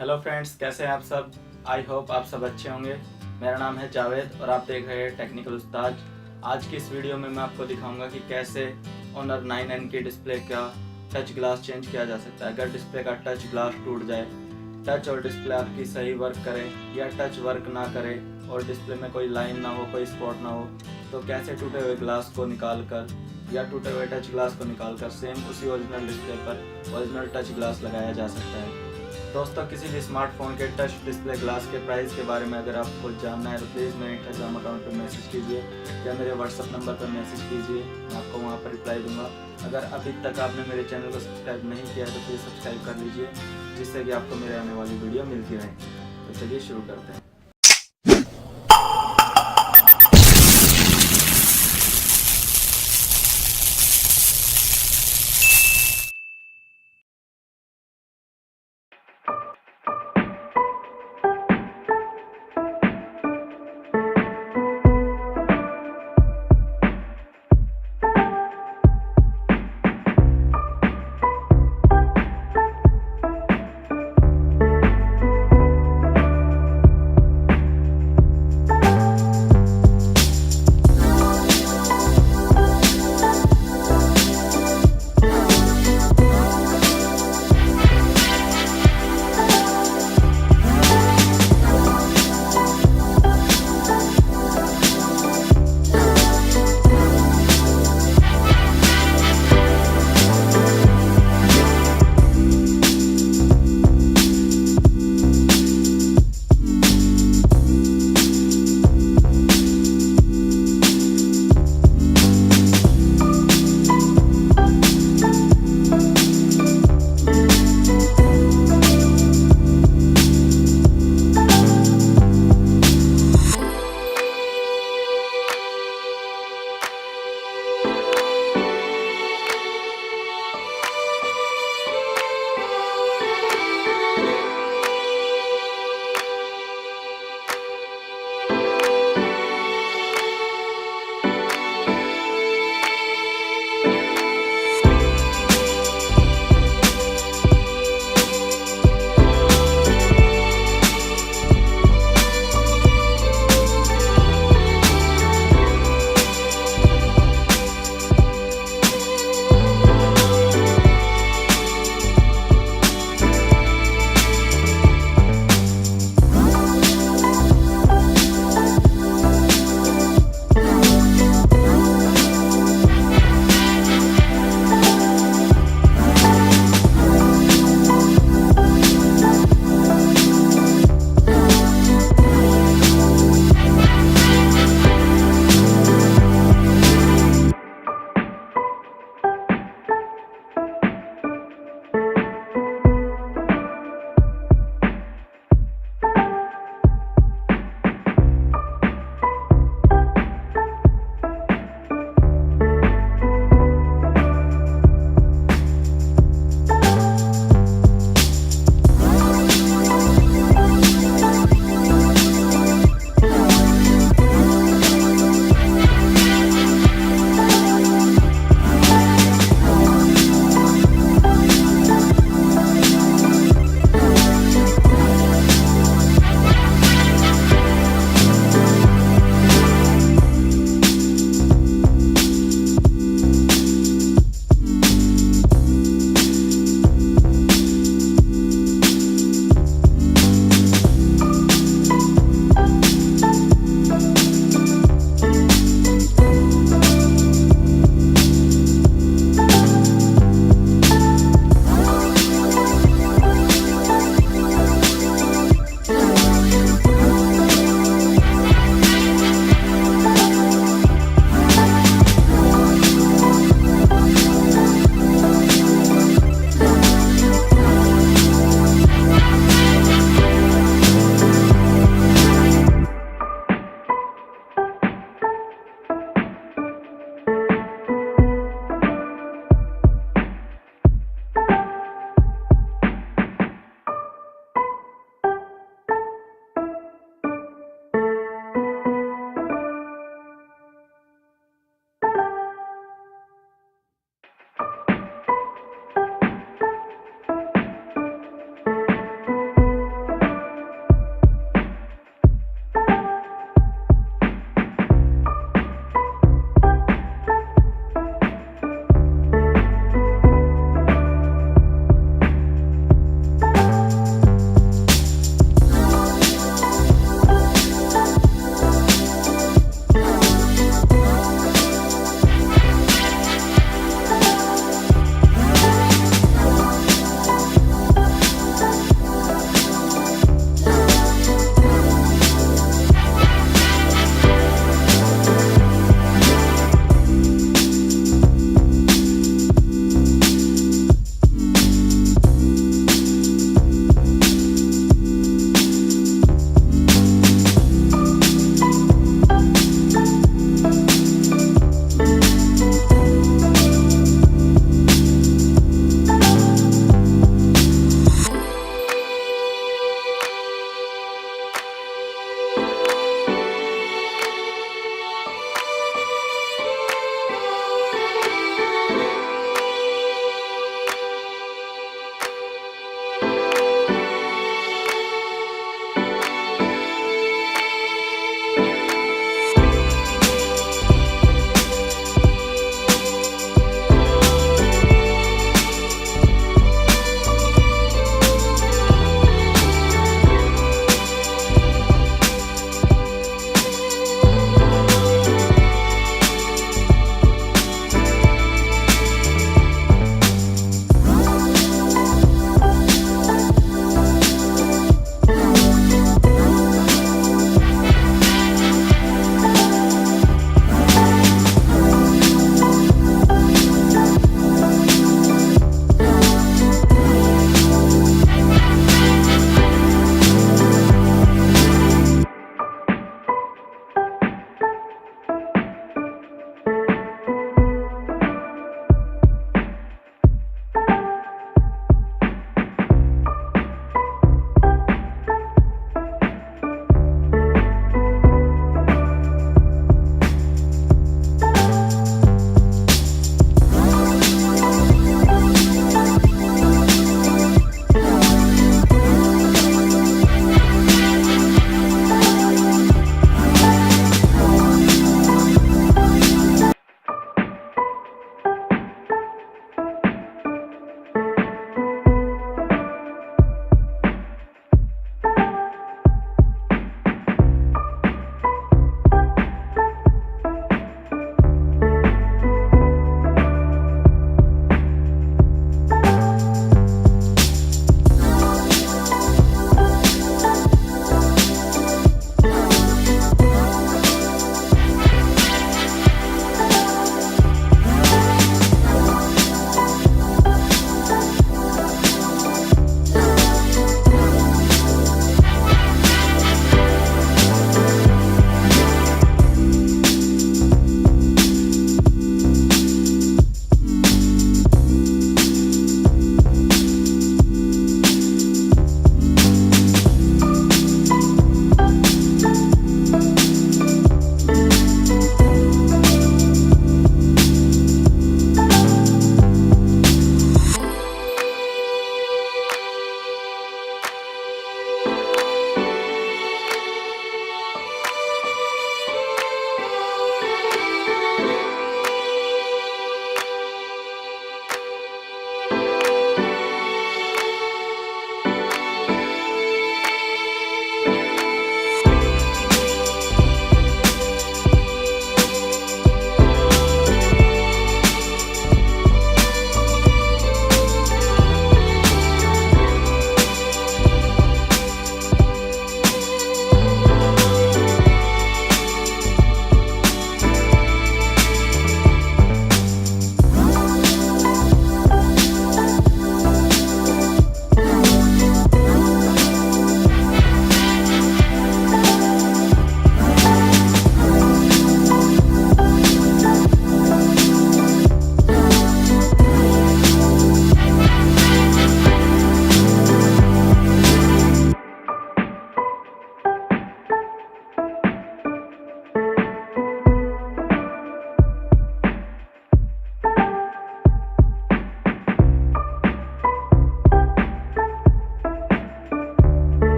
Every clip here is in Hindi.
हेलो फ्रेंड्स, कैसे हैं आप सब। आई होप आप सब अच्छे होंगे। मेरा नाम है जावेद और आप देख रहे हैं टेक्निकल उस्ताद। आज की इस वीडियो में मैं आपको दिखाऊंगा कि कैसे ऑनर 9N की डिस्प्ले का टच ग्लास चेंज किया जा सकता है। अगर डिस्प्ले का टच ग्लास टूट जाए, टच और डिस्प्ले आपकी सही वर्क करे या टच वर्क ना करे और डिस्प्ले में कोई लाइन ना हो, कोई स्पॉट ना हो, तो कैसे टूटे हुए ग्लास को निकाल कर या टूटे हुए टच ग्लास को निकाल कर सेम उसी ओरिजिनल डिस्प्ले पर ओरिजिनल टच ग्लास लगाया जा सकता है। दोस्तों, किसी भी स्मार्टफोन के टच डिस्प्ले ग्लास के प्राइस के बारे में अगर आपको जानना है तो प्लीज़ मेरे इंस्टाग्राम अकाउंट पर मैसेज कीजिए या मेरे व्हाट्सअप नंबर पर मैसेज कीजिए, मैं आपको वहाँ पर रिप्लाई दूंगा। अगर अभी तक आपने मेरे चैनल को सब्सक्राइब नहीं किया है तो प्लीज़ सब्सक्राइब कर लीजिए, जिससे कि आपको मेरे आने वाली वीडियो मिलती रहे। तो चलिए शुरू करते हैं।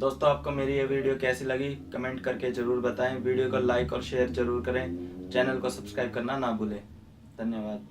दोस्तों आपको मेरी ये वीडियो कैसी लगी कमेंट करके ज़रूर बताएं। वीडियो को लाइक और शेयर ज़रूर करें। चैनल को सब्सक्राइब करना ना भूलें। धन्यवाद।